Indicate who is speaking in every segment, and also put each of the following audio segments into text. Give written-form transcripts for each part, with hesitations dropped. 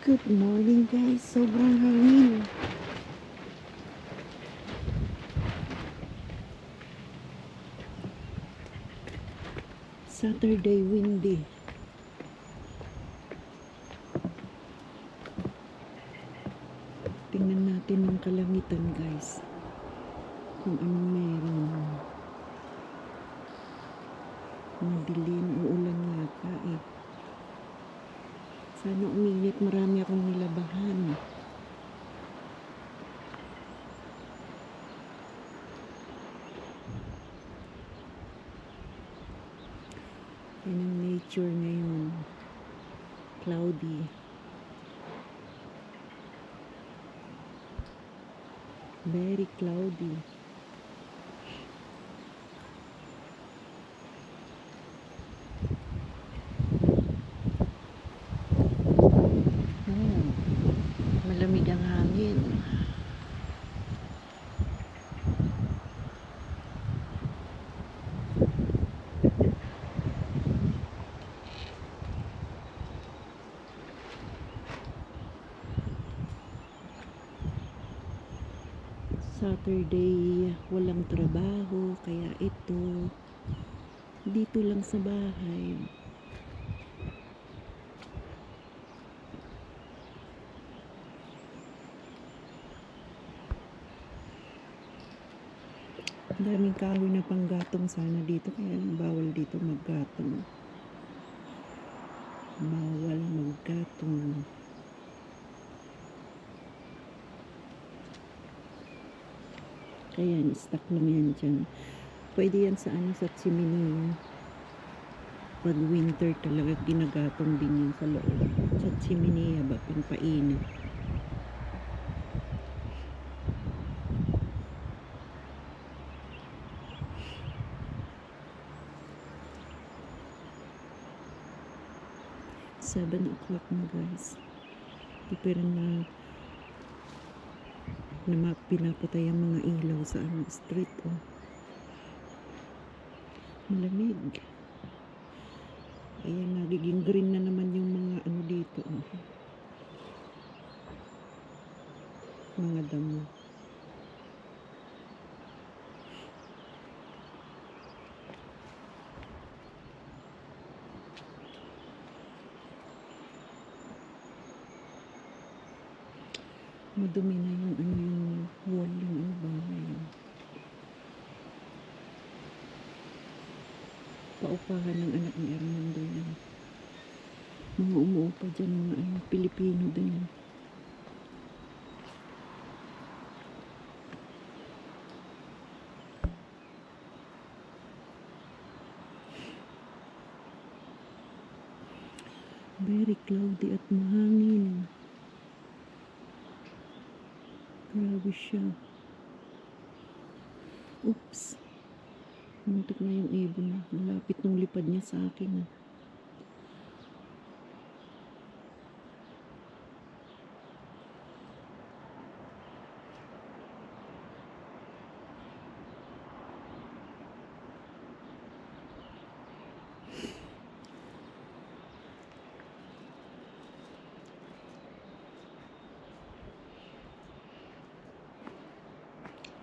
Speaker 1: Good morning guys, sobrang hangin. Saturday windy. Tingnan natin ang kalangitan guys. Kung anong meron. Madilim, uulan yata eh. Sana uminit, marami akong nilabahan. Yan ang nature ngayon. Cloudy. Very cloudy. Oh, malamig ang hangin. Saturday, walang trabaho, kaya ito, dito lang sa bahay. Daming kahoy na panggatong sana dito, kaya lang bawal dito maggatong. Bawal maggatong. Kaya stock lang yan dyan. Pwede yan sa ano, sa chiminea. Pag winter talaga ginagatong din yan sa loob. Sa chiminea ba, pampainit. Seven o'clock na guys. Pero na pinapatay ang mga ilaw sa ano, street oh. Malamig. Ayan, nagiging green na naman yung mga ano dito oh. Mga damo. Madumi na yung ano, yung wall, yung ano ba yun. Paupahan ng anak ni Armando yan. Mga umuupa dyan, mga ano, Pilipino din. Very cloudy at mahangin. Grabe siya. Oops. Muntik na yung ibon. Malapit nung lipad niya sa akin.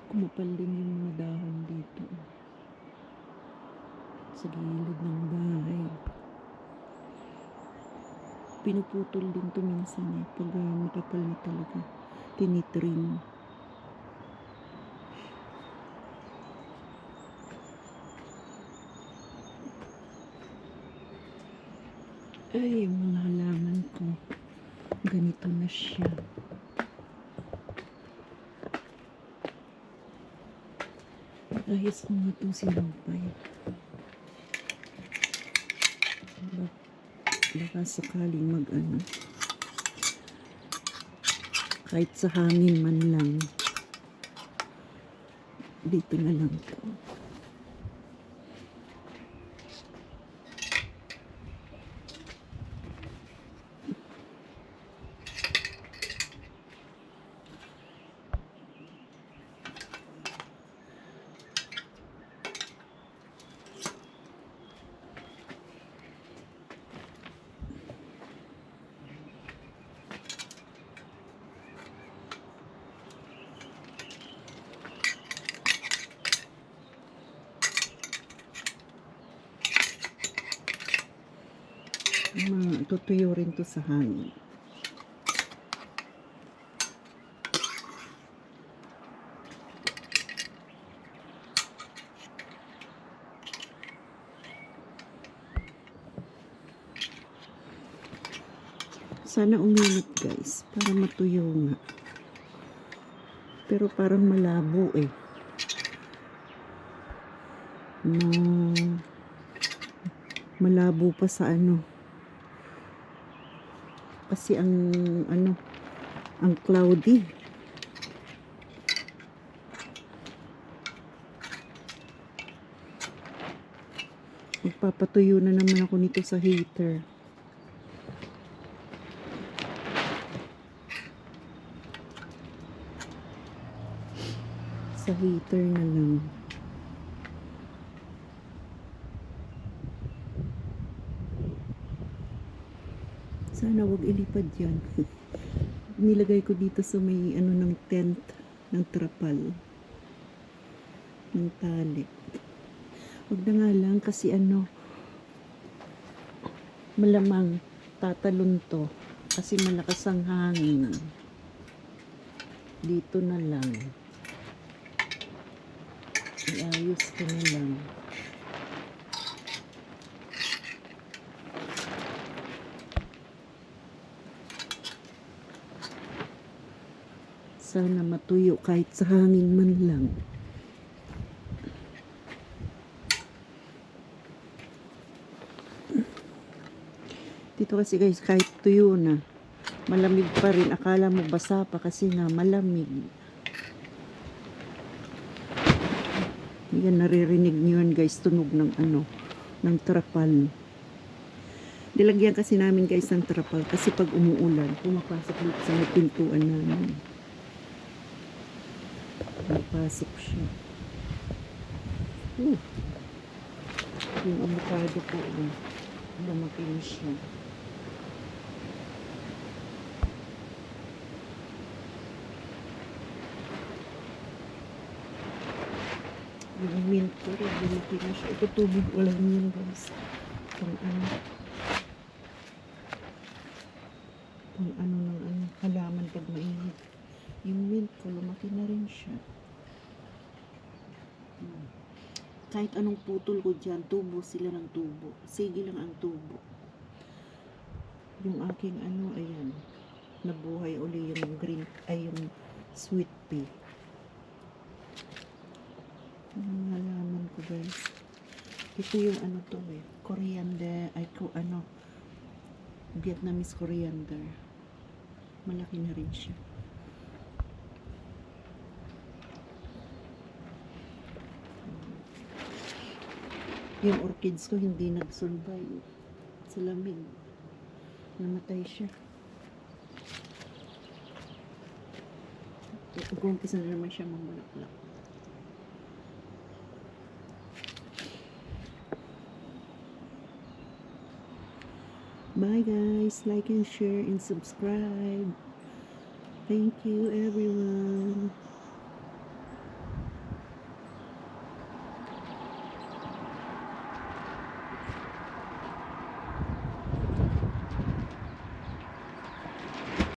Speaker 1: Kumapal din yung mga dahon dito. Sa gilid ng bahay. Pinuputol din to minsan eh. Pag makapal na talaga. Tinitrim. Ay, yung mga halaman ko. Ganito na siya. Ayos ko nga itong sinupay. Baka sakaling mag-ano. Kahit sa hangin man lang. Dito na lang to. Tutuyo rin to sa hangin. Sana uminit guys, para matuyo nga. Pero parang malabo eh. Malabo pa sa ano. Kasi ang cloudy. Magpapatuyo na naman ako nito sa heater. Sa heater na lang. Sana wag ilipad yan. Nilagay ko dito sa may ng tent ng trapal ng tali. Wag na nga lang kasi malamang tatalon to kasi malakas ang hangin. Dito na lang. Iayos ko na lang. Sana matuyo kahit sa hangin man lang. Dito kasi guys, kahit tuyo na, malamig pa rin. Akala mo basa pa kasi nga malamig. Yan, naririnig nyo yan guys, tunog ng ng trapal. Nilagyan kasi namin guys ng trapal kasi pag umuulan, pumapasok dito sa may pintuan namin. Napasok siya. Yung avocado ko, lumaki na siya. Yung mint ko rin, lumaki na siya. Ito tubig ulan yan guys. Pang ng halaman pag mainit. Yung mint ko, lumaki na rin siya. Kahit anong putol ko dyan, tubo sila ng tubo. Sige lang ang tubo. Yung aking ayan, nabuhay uli yung green, yung sweet pea. Ang halaman ko guys. Ito yung to coriander, Vietnamese coriander. Malaki na rin siya. Yung orchids ko hindi nag-survive sa lamig. Namatay siya. Umpisa na naman siya mamulaklak. Bye guys, like and share and subscribe. Thank you everyone.